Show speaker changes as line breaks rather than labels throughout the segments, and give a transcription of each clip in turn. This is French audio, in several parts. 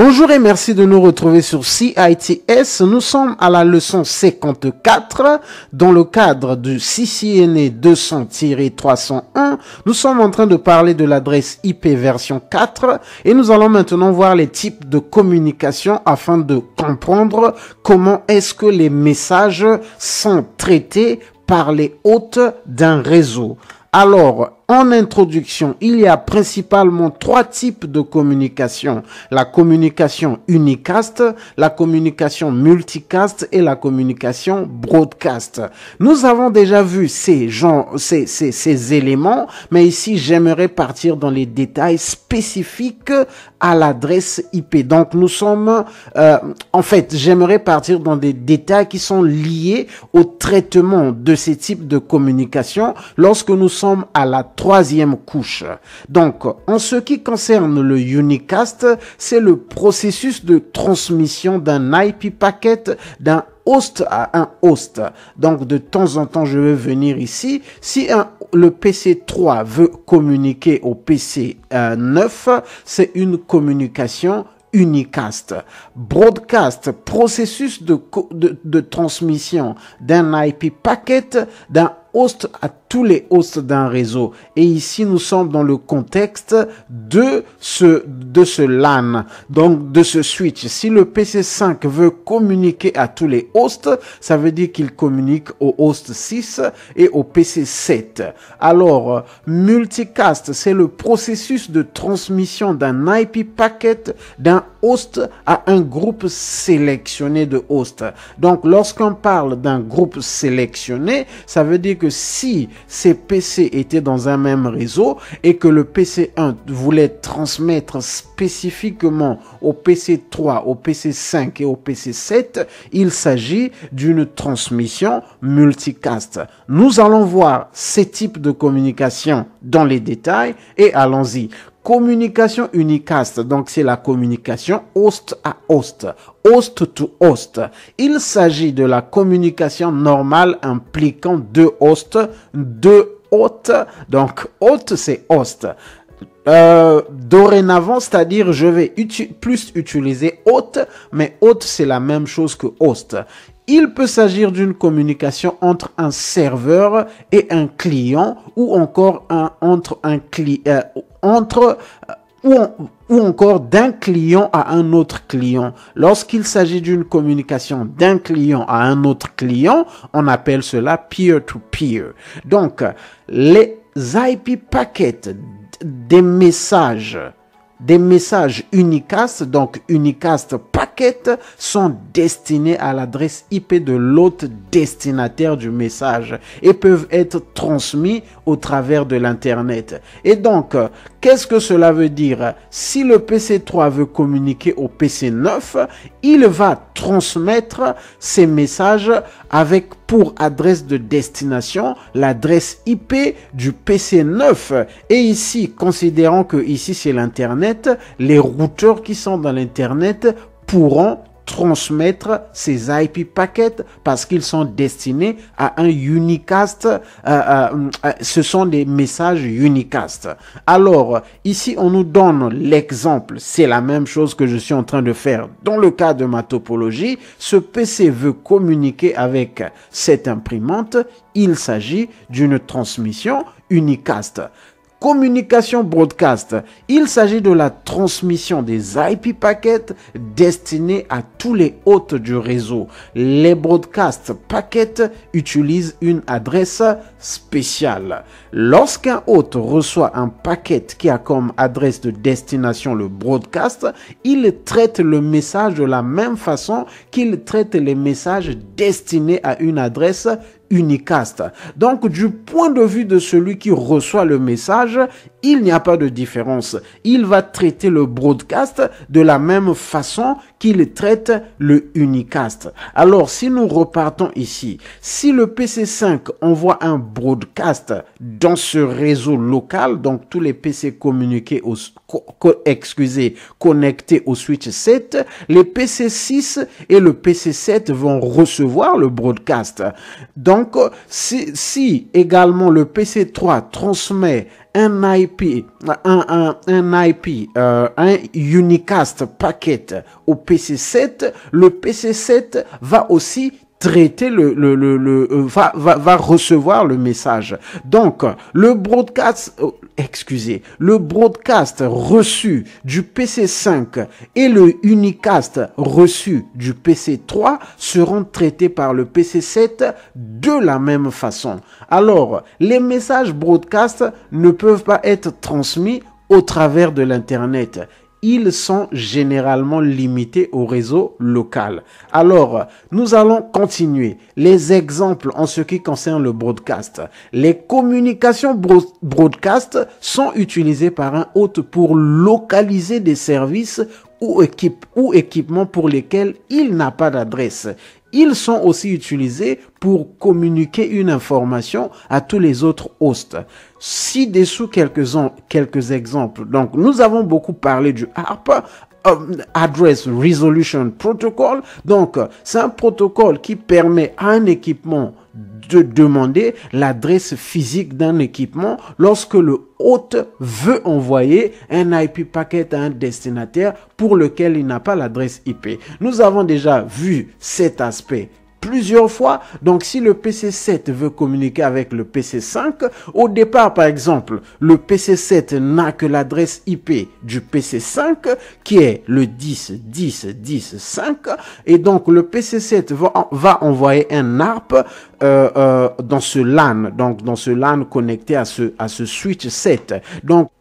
Bonjour et merci de nous retrouver sur CITS. Nous sommes à la leçon 54 dans le cadre du CCNA 200-301. Nous sommes en train de parler de l'adresse IP version 4 et nous allons maintenant voir les types de communication afin de comprendre comment est-ce que les messages sont traités par les hôtes d'un réseau. Alors, en introduction, il y a principalement trois types de communication. La communication unicast, la communication multicast et la communication broadcast. Nous avons déjà vu ces éléments, mais ici, j'aimerais partir dans les détails spécifiques à l'adresse IP. Donc, nous sommes, j'aimerais partir dans des détails qui sont liés au traitement de ces types de communication lorsque nous sommes à la troisième couche. Donc, en ce qui concerne le unicast, c'est le processus de transmission d'un IP packet d'un host à un host. Donc, de temps en temps, je vais venir ici. Si le PC 3 veut communiquer au PC 9, c'est une communication unicast. Broadcast, processus de transmission d'un IP packet d'un host à tous les hosts d'un réseau. Et ici, nous sommes dans le contexte de ce LAN, donc de ce switch. Si le PC5 veut communiquer à tous les hosts, ça veut dire qu'il communique au host 6 et au PC7. Alors, multicast, c'est le processus de transmission d'un IP packet d'un host à un groupe sélectionné de hosts. Donc, lorsqu'on parle d'un groupe sélectionné, ça veut dire que si ces PC étaient dans un même réseau et que le PC1 voulait transmettre spécifiquement au PC3, au PC5 et au PC7, il s'agit d'une transmission multicast. Nous allons voir ces types de communication dans les détails et allons-y. Communication unicast, donc c'est la communication host à host, host to host. Il s'agit de la communication normale impliquant deux hosts, deux hôtes. Donc hôte c'est host. Dorénavant, c'est-à-dire je vais plus utiliser hôte, mais hôte c'est la même chose que host. Il peut s'agir d'une communication entre un serveur et un client ou encore ou encore d'un client à un autre client. Lorsqu'il s'agit d'une communication d'un client à un autre client, on appelle cela peer-to-peer. Donc, les IP packets des messages unicast, donc unicast packet, sont destinés à l'adresse IP de l'hôte destinataire du message et peuvent être transmis au travers de l'Internet. Et donc, qu'est-ce que cela veut dire? Si le PC3 veut communiquer au PC9, il va transmettre ces messages avec pour adresse de destination l'adresse IP du PC9. Et ici, considérons que ici c'est l'Internet, les routeurs qui sont dans l'Internet pourront transmettre ces IP packets parce qu'ils sont destinés à un unicast, ce sont des messages unicast. Alors, ici, on nous donne l'exemple, c'est la même chose que je suis en train de faire dans le cas de ma topologie. Ce PC veut communiquer avec cette imprimante, il s'agit d'une transmission unicast. Communication broadcast, il s'agit de la transmission des IP packets destinés à tous les hôtes du réseau. Les broadcast packets utilisent une adresse spéciale. Lorsqu'un hôte reçoit un paquet qui a comme adresse de destination le broadcast, il traite le message de la même façon qu'il traite les messages destinés à une adresse unicast. Donc, du point de vue de celui qui reçoit le message, il n'y a pas de différence. Il va traiter le broadcast de la même façon qu'il traite le unicast. Alors, si nous repartons ici, si le PC5 envoie un broadcast dans ce réseau local, donc tous les PC connectés au switch 7, les PC 6 et le PC 7 vont recevoir le broadcast. Donc, si également le PC 3 transmet un unicast packet au PC 7, le PC 7 va aussi traiter va recevoir le message. Donc, le broadcast reçu du PC 5 et le unicast reçu du PC 3 seront traités par le PC 7 de la même façon. Alors, les messages broadcast ne peuvent pas être transmis au travers de l'Internet. Ils sont généralement limités au réseau local. Alors, nous allons continuer. Les exemples en ce qui concerne le broadcast. Les communications broadcast sont utilisées par un hôte pour localiser des services ou équipements pour lesquels il n'a pas d'adresse. Ils sont aussi utilisés pour communiquer une information à tous les autres hosts. Ci-dessous quelques exemples. Donc, nous avons beaucoup parlé du ARP, Address Resolution Protocol. Donc, c'est un protocole qui permet à un équipement de demander l'adresse physique d'un équipement lorsque le hôte veut envoyer un IP packet à un destinataire pour lequel il n'a pas l'adresse IP. Nous avons déjà vu cet aspect plusieurs fois. Donc, si le PC 7 veut communiquer avec le PC 5, au départ, par exemple, le PC 7 n'a que l'adresse IP du PC 5, qui est le 10.10.10.5, et donc le PC 7 va envoyer un ARP dans ce LAN, donc dans ce LAN connecté à ce switch 7. Donc,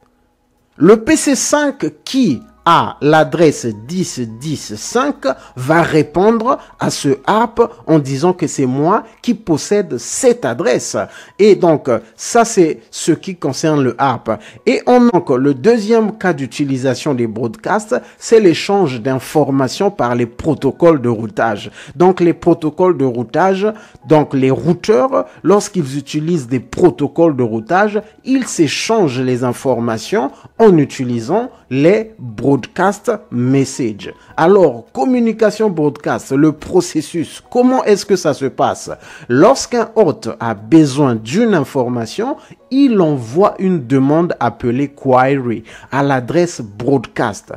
le PC 5 qui a l'adresse 10.10.5 va répondre à ce ARP en disant que c'est moi qui possède cette adresse. Et donc, ça c'est ce qui concerne le ARP. Et donc, le deuxième cas d'utilisation des broadcasts, c'est l'échange d'informations par les protocoles de routage. Donc, les protocoles de routage, donc les routeurs, lorsqu'ils utilisent des protocoles de routage, ils s'échangent les informations en utilisant les broadcast message. Alors, communication broadcast, le processus, comment est-ce que ça se passe? Lorsqu'un hôte a besoin d'une information, il envoie une demande appelée query à l'adresse broadcast.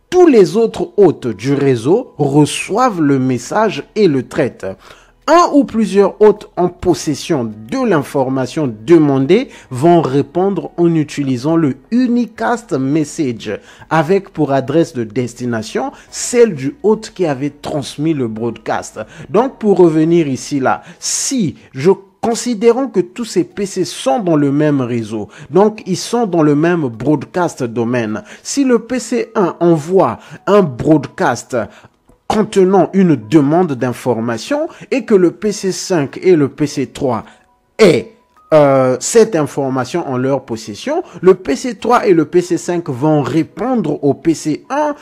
Tous les autres hôtes du réseau reçoivent le message et le traitent. Un ou plusieurs hôtes en possession de l'information demandée vont répondre en utilisant le unicast message avec pour adresse de destination celle du hôte qui avait transmis le broadcast. Donc pour revenir ici là, considérons que tous ces PC sont dans le même réseau, donc ils sont dans le même broadcast domaine. Si le PC 1 envoie un broadcast contenant une demande d'information et que le PC 5 et le PC 3 aient cette information en leur possession, le PC 3 et le PC 5 vont répondre au PC 1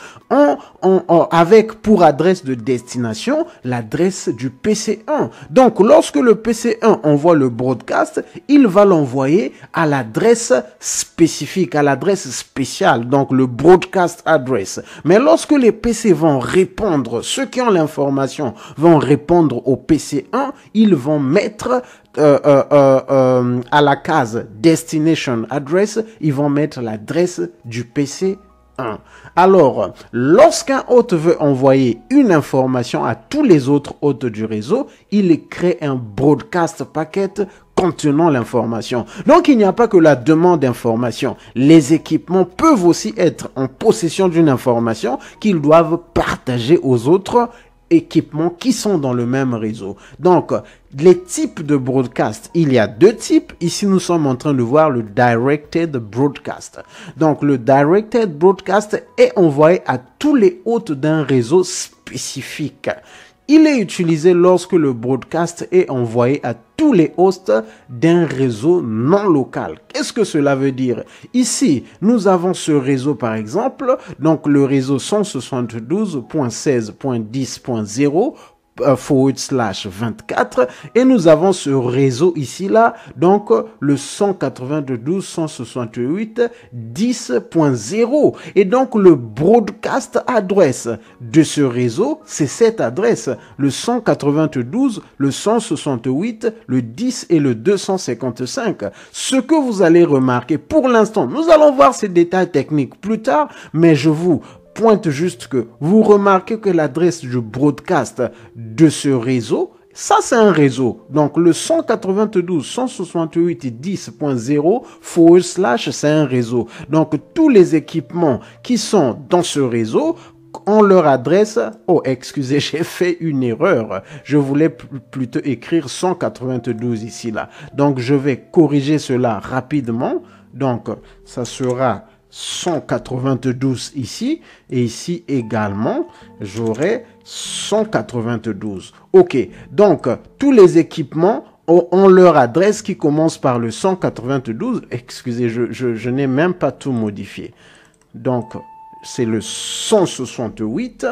avec pour adresse de destination l'adresse du PC 1. Donc, lorsque le PC 1 envoie le broadcast, il va l'envoyer à l'adresse spécifique, à l'adresse spéciale, donc le broadcast address. Mais lorsque les PC vont répondre, ceux qui ont l'information vont répondre au PC 1, ils vont mettre à la case Destination Address, ils vont mettre l'adresse du PC 1. Alors, lorsqu'un hôte veut envoyer une information à tous les autres hôtes du réseau, il crée un broadcast packet contenant l'information. Donc, il n'y a pas que la demande d'information. Les équipements peuvent aussi être en possession d'une information qu'ils doivent partager aux autres équipements qui sont dans le même réseau. Donc, les types de broadcast, il y a deux types. Ici, nous sommes en train de voir le directed broadcast. Donc, le directed broadcast est envoyé à tous les hôtes d'un réseau spécifique. Il est utilisé lorsque le broadcast est envoyé à tous les hosts d'un réseau non local. Qu'est-ce que cela veut dire? Ici, nous avons ce réseau par exemple, donc le réseau 172.16.10.0 /24 et nous avons ce réseau ici là, donc le 192.168.10.0 et donc le broadcast adresse de ce réseau c'est cette adresse, le 192, le 168, le 10 et le 255. Ce que vous allez remarquer pour l'instant, nous allons voir ces détails techniques plus tard, mais je vous pointe juste que vous remarquez que l'adresse du broadcast de ce réseau, ça c'est un réseau. Donc le 192.168.10.0 / c'est un réseau. Donc tous les équipements qui sont dans ce réseau ont leur adresse. Oh, excusez, j'ai fait une erreur. Je voulais plutôt écrire 192 ici là. Donc je vais corriger cela rapidement. Donc ça sera 192 ici et ici également j'aurai 192. Ok, donc tous les équipements ont leur adresse qui commence par le 192. Excusez, je n'ai même pas tout modifié. Donc c'est le 168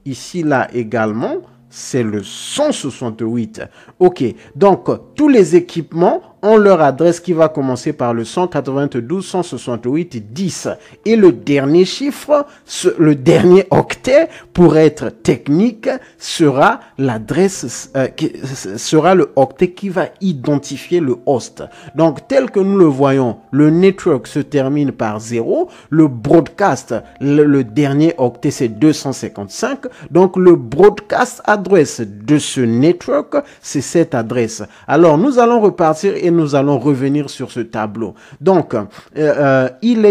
ici là également c'est le 168. Ok, donc tous les équipements ont leur adresse qui va commencer par le 192.168.10 et le dernier chiffre, le dernier octet pour être technique sera l'adresse, sera le octet qui va identifier le host. Donc tel que nous le voyons, le network se termine par 0, le broadcast, le dernier octet c'est 255, donc le broadcast adresse de ce network c'est cette adresse. Alors nous allons repartir et nous allons revenir sur ce tableau. Donc, il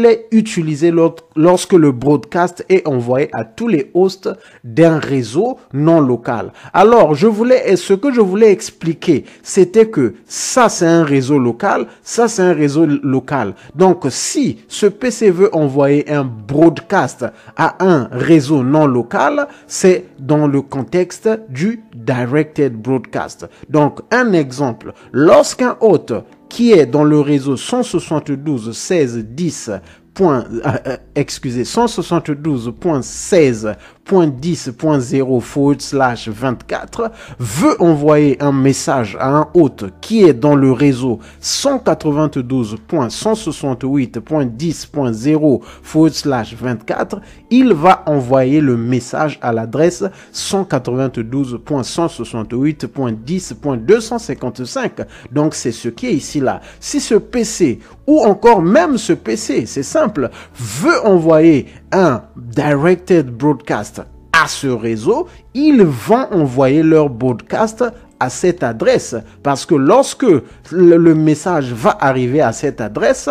est utilisé lorsque le broadcast est envoyé à tous les hosts d'un réseau non local. Alors, ce que je voulais expliquer, c'était que ça, c'est un réseau local, ça, c'est un réseau local. Donc, si ce PC veut envoyer un broadcast à un réseau non local, c'est dans le contexte du Directed Broadcast. Donc, un exemple, lorsqu'un hôte qui est dans le réseau 172.16.10.0/24 veut envoyer un message à un hôte qui est dans le réseau 192.168.10.0/24, il va envoyer le message à l'adresse 192.168.10.255. Donc c'est ce qui est ici là. Si ce PC ou encore même ce PC, c'est simple, veut envoyer un directed broadcast à ce réseau, ils vont envoyer leur broadcast à cette adresse parce que lorsque le message va arriver à cette adresse,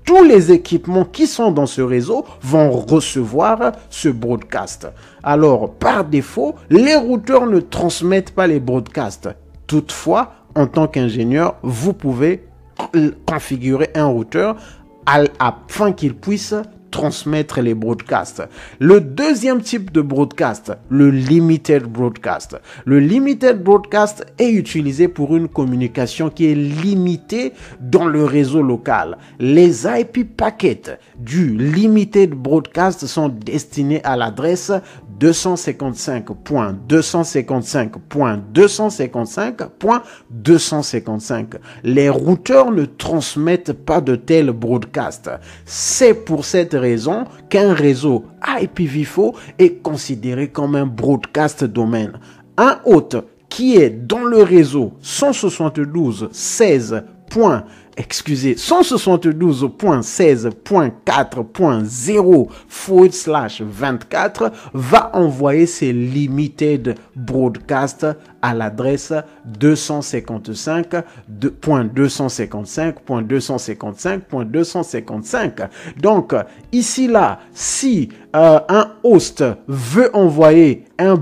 tous les équipements qui sont dans ce réseau vont recevoir ce broadcast. Alors, par défaut, les routeurs ne transmettent pas les broadcasts. Toutefois, en tant qu'ingénieur, vous pouvez configurer un routeur afin qu'il puisse transmettre les broadcasts. Le deuxième type de broadcast, le limited broadcast. Le limited broadcast est utilisé pour une communication qui est limitée dans le réseau local. Les IP packets du limited broadcast sont destinés à l'adresse 255.255.255.255. Les routeurs ne transmettent pas de tels broadcasts. C'est pour cette raison qu'un réseau IPv4 est considéré comme un broadcast domaine. Un hôte qui est dans le réseau 172.16.4.0/24 va envoyer ses limited broadcasts à l'adresse 255.255.255.255. Donc, ici là, si un host veut envoyer un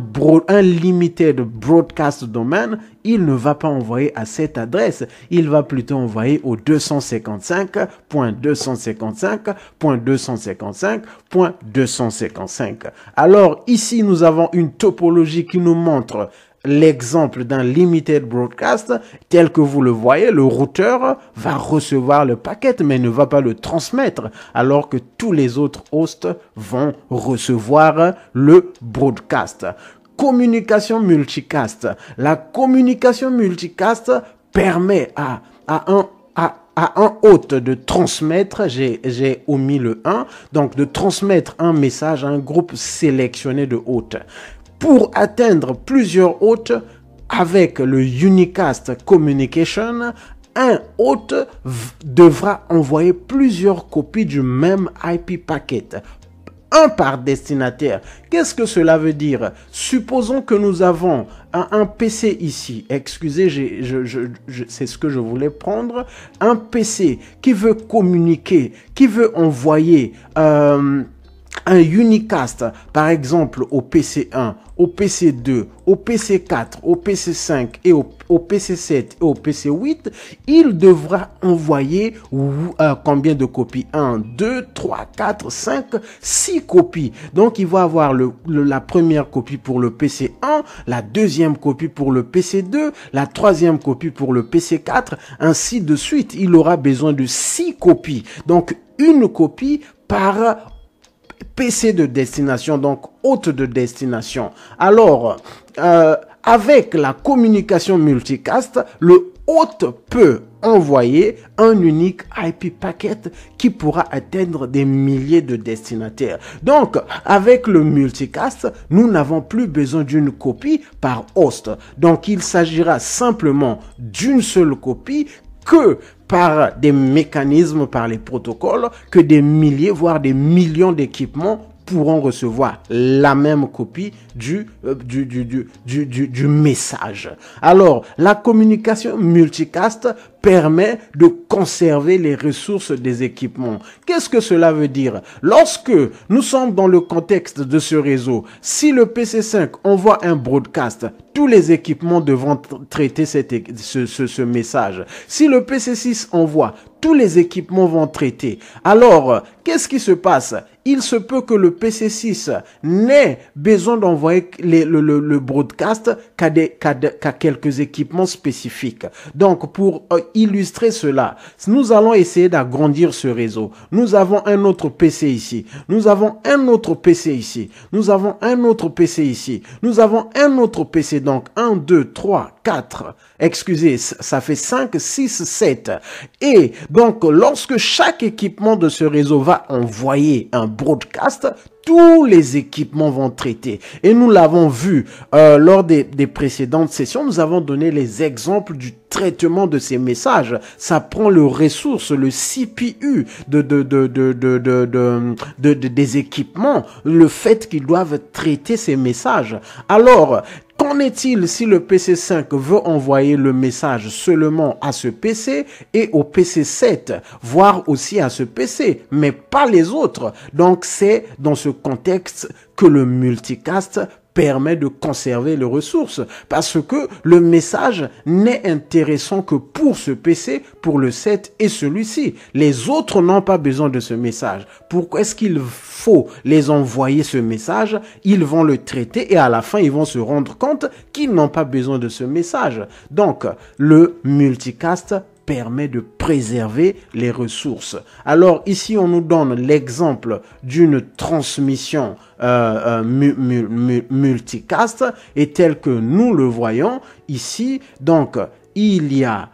limited broadcast domain, il ne va pas envoyer à cette adresse, il va plutôt envoyer au 255.255.255.255. Alors ici, nous avons une topologie qui nous montre l'exemple d'un limited broadcast. Tel que vous le voyez, le routeur va recevoir le paquet mais ne va pas le transmettre, alors que tous les autres hosts vont recevoir le broadcast. communication multicast. La communication multicast permet à un hôte de transmettre, j'ai omis le 1, donc de transmettre un message à un groupe sélectionné de hôtes. Pour atteindre plusieurs hôtes, avec le Unicast Communication, un hôte devra envoyer plusieurs copies du même IP packet. Un par destinataire. Qu'est-ce que cela veut dire? Supposons que nous avons un PC ici. Excusez, c'est ce que je voulais prendre. Un PC qui veut communiquer, qui veut envoyer un unicast, par exemple, au PC1, au PC2, au PC4, au PC5 et au PC7 et au PC8, il devra envoyer combien de copies? 1, 2, 3, 4, 5, 6 copies. Donc, il va avoir la première copie pour le PC1, la deuxième copie pour le PC2, la troisième copie pour le PC4, ainsi de suite. Il aura besoin de 6 copies. Donc, une copie par PC de destination, donc hôte de destination. Alors, avec la communication multicast, le hôte peut envoyer un unique IP packet qui pourra atteindre des milliers de destinataires. Donc, avec le multicast, nous n'avons plus besoin d'une copie par host. Donc, il s'agira simplement d'une seule copie que par des mécanismes, par les protocoles, que des milliers, voire des millions d'équipements pourront recevoir la même copie du message. Alors, la communication multicast permet de conserver les ressources des équipements. Qu'est-ce que cela veut dire? Lorsque nous sommes dans le contexte de ce réseau, si le PC5 envoie un broadcast, tous les équipements devront traiter ce message. Si le PC6 envoie, tous les équipements vont traiter. Alors, qu'est-ce qui se passe? Il se peut que le PC6 n'ait besoin d'envoyer le broadcast qu'à quelques équipements spécifiques. Donc, pour illustrer cela, nous allons essayer d'agrandir ce réseau. Nous avons un autre PC ici. Nous avons un autre PC ici. Nous avons un autre PC ici. Nous avons un autre PC. Donc, 1, 2, 3, 4. Excusez, ça fait 5, 6, 7. Et donc, lorsque chaque équipement de ce réseau va envoyer un broadcast, tous les équipements vont traiter. Et nous l'avons vu lors des précédentes sessions, nous avons donné les exemples du traitement de ces messages. Ça prend le ressource, le CPU des équipements, le fait qu'ils doivent traiter ces messages. Alors, qu'en est-il si le PC5 veut envoyer le message seulement à ce PC et au PC7, voire aussi à ce PC, mais pas les autres? Donc, c'est dans ce contexte que le multicast permet de conserver les ressources parce que le message n'est intéressant que pour ce PC, pour le 7 et celui-ci. Les autres n'ont pas besoin de ce message. Pourquoi est-ce qu'il faut les envoyer ce message? Ils vont le traiter et à la fin, ils vont se rendre compte qu'ils n'ont pas besoin de ce message. Donc, le multicast permet de préserver les ressources. Alors ici, on nous donne l'exemple d'une transmission multicast et tel que nous le voyons ici. Donc, il y a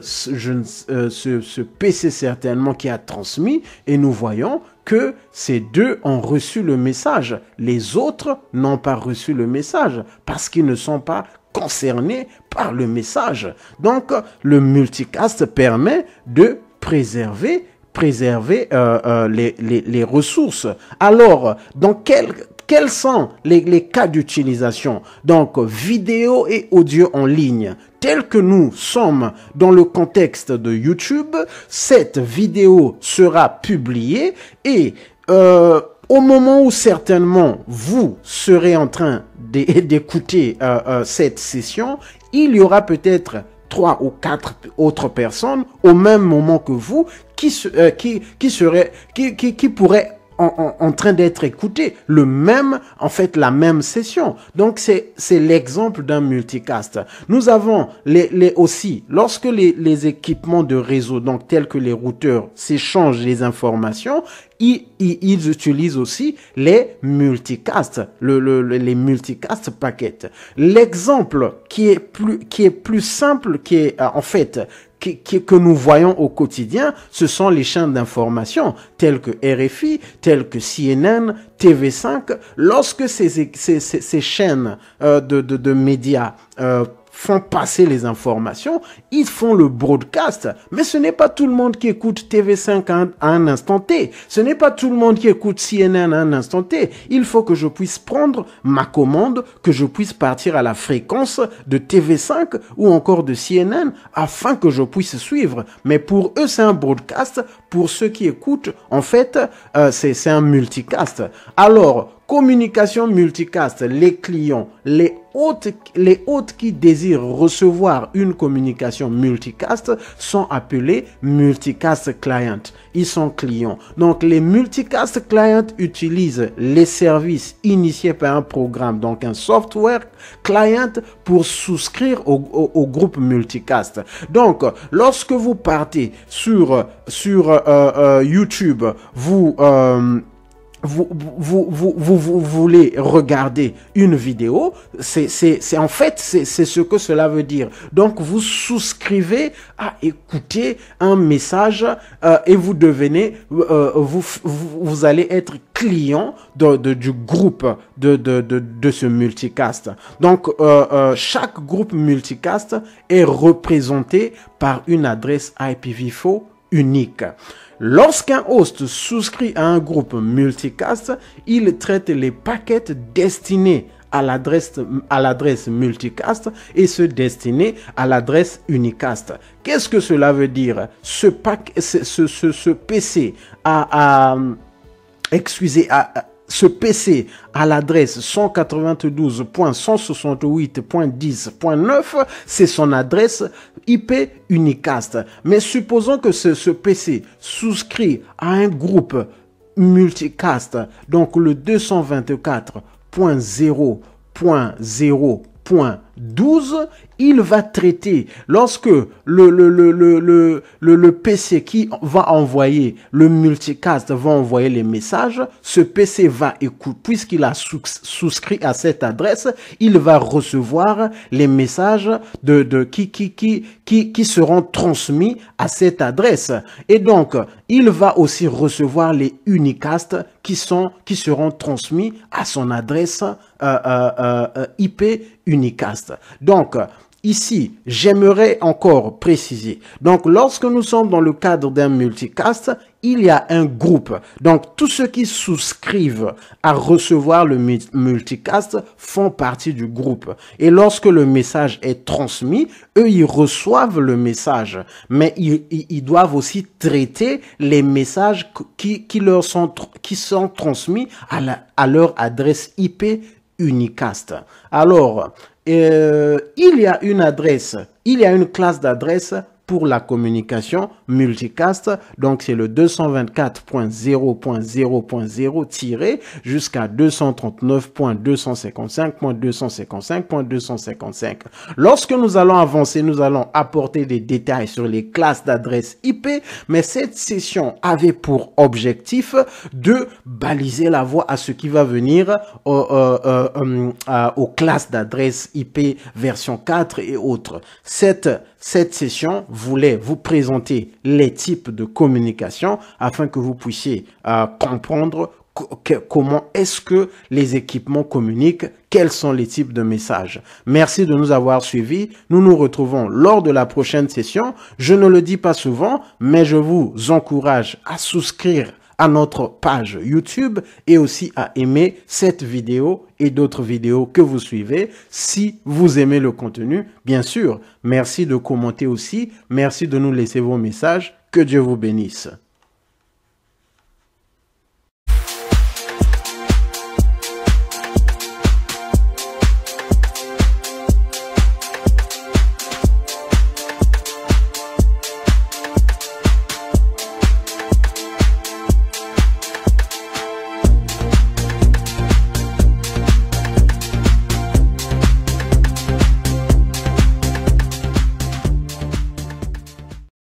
ce PC certainement qui a transmis et nous voyons que ces deux ont reçu le message. Les autres n'ont pas reçu le message parce qu'ils ne sont pas concernés par le message. Donc, le multicast permet de préserver les ressources. Alors, dans quels sont les cas d'utilisation? Donc, vidéo et audio en ligne. Tel que nous sommes dans le contexte de YouTube, cette vidéo sera publiée et au moment où certainement vous serez en train d'écouter cette session, il y aura peut-être 3 ou 4 autres personnes au même moment que vous qui pourraient en train d'être écouté, en fait, la même session. Donc, c'est l'exemple d'un multicast. Nous avons aussi, lorsque les équipements de réseau, donc tels que les routeurs, s'échangent les informations, ils utilisent aussi les multicasts, les multicast packets. L'exemple qui est plus simple, qui est en fait que nous voyons au quotidien, ce sont les chaînes d'information telles que RFI, telles que CNN, TV5. Lorsque ces chaînes de médias font passer les informations, ils font le broadcast. Mais ce n'est pas tout le monde qui écoute TV5 à un instant T. Ce n'est pas tout le monde qui écoute CNN à un instant T. Il faut que je puisse prendre ma commande, que je puisse partir à la fréquence de TV5 ou encore de CNN afin que je puisse suivre. Mais pour eux, c'est un broadcast. Pour ceux qui écoutent, en fait, c'est un multicast. Alors, communication multicast, les clients, les hôtes qui désirent recevoir une communication multicast sont appelés multicast client. Ils sont clients. Donc, les multicast clients utilisent les services initiés par un programme, donc un software client pour souscrire au groupe multicast. Donc, lorsque vous partez sur YouTube, vous voulez regarder une vidéo, c'est ce que cela veut dire. Donc, vous souscrivez à écouter un message et vous devenez, vous allez être client du groupe de ce multicast. Donc, chaque groupe multicast est représenté par une adresse IPv4 unique. Lorsqu'un host souscrit à un groupe multicast, il traite les paquets destinés à l'adresse multicast et ceux destinés à l'adresse unicast. Qu'est-ce que cela veut dire? Ce PC ce PC à l'adresse 192.168.10.9, c'est son adresse IP unicast. Mais supposons que ce PC souscrit à un groupe multicast, donc le 221.0.0.12, il va traiter, lorsque le PC qui va envoyer le multicast va envoyer les messages, ce PC va écouter, puisqu'il a souscrit à cette adresse, il va recevoir les messages qui seront transmis à cette adresse. Et donc, il va aussi recevoir les unicasts qui seront transmis à son adresse IP unicast. Donc, ici, j'aimerais encore préciser. Donc, lorsque nous sommes dans le cadre d'un multicast, il y a un groupe. Donc, tous ceux qui souscrivent à recevoir le multicast font partie du groupe. Et lorsque le message est transmis, eux, ils reçoivent le message. Mais ils doivent aussi traiter les messages qui sont transmis à leur adresse IP unicast. Alors, il y a une classe d'adresse pour la communication multicast. Donc, c'est le 224.0.0.0 jusqu'à 239.255.255.255. Lorsque nous allons avancer, nous allons apporter des détails sur les classes d'adresse IP, mais cette session avait pour objectif de baliser la voie à ce qui va venir aux classes d'adresse IP version 4 et autres. Cette session voulait vous présenter les types de communication afin que vous puissiez comprendre comment est-ce que les équipements communiquent, quels sont les types de messages. Merci de nous avoir suivis. Nous nous retrouvons lors de la prochaine session. Je ne le dis pas souvent, mais je vous encourage à souscrire à notre page YouTube et aussi à aimer cette vidéo et d'autres vidéos que vous suivez si vous aimez le contenu. Bien sûr, merci de commenter aussi. Merci de nous laisser vos messages. Que Dieu vous bénisse.